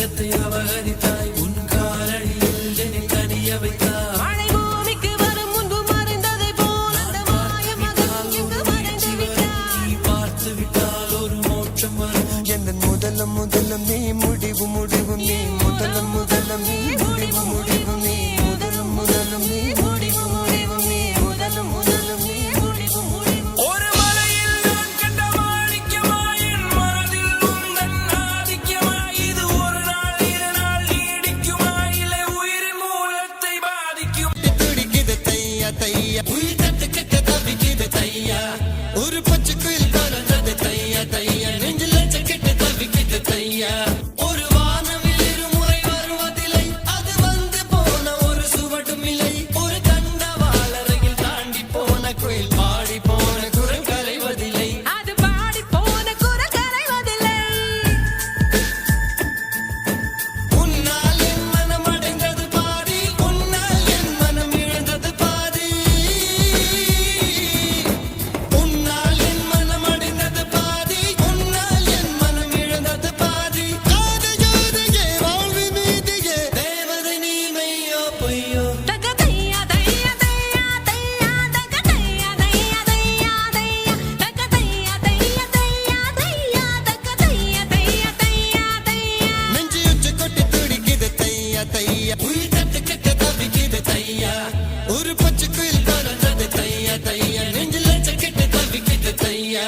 உள்ளத்தை அபகரித்தாய் உன் காலடியில் என்னை கனிய வைத்தாய் மழை பூமிக்கு வரும் முன்பு மறைந்ததை போல் அந்த மாய மகன் இங்கு மறைந்து விட்டார் நீ பார்த்து விட்டால் ஒரு மோட்சம் வரும் எந்த முதலம் நீ முடிவு நீ முதலம் நீ முடிவு நீ முதலம் நீ முடிவு நீ முதலம் நீ முடிவு ஒரு மலையில் நான் கண்ட மாணிக்கமாய் என் மனதில் உந்தன் ஆதிக்கமாய் இது ஒரு நாள் இரு நாள் நீடிக்குமா இல்லை உயிரின் மூலத்தை பாதிக்கும் துடிக்குது தையா தையா உயிர் தட்டு கெட்ட தவிக்குது தையா ஒரு பச்சை குயில் பறந்தது தையா தையா நெஞ்சில் கெட்ட தவிக்குது தையா ஒரு வானவில் இருமுறை வருவதில்லை அது வந்து போன ஒரு சுவடும் இல்லை ஒரு தண்டவாளரையில் தாண்டி போன குயில் பாடி போன குரல் கரைவதில்லை அது பாடி போன குரல் கரைவதில்லை உன்னால் என் மனம் அடைந்தது பாதி உன்னால் என் மனம் இழந்தது பாதி உன்னால் என் மனம் அடைந்தது பாதி உன்னால் என் மனம் இழந்தது பாதி காதஜோதையே வாழ்வி மீதியே தேவதை நீ மெய்யோ பொய்யோ தக தையா தையா தையா தையா தக தையா தையா தையா தையா தக தையா தையா தையா தையா தக தையா தையா தையா தையா நெஞ்சு உச்சி கொட்டி துடிக்குது தையா தையா உயிர் தட்டு கெட்ட தவிக்குது தையா ஒரு பச்சை குயில் பறந்தது தையா தையா நெஞ்சில் கெட்ட தவிக்குது தையா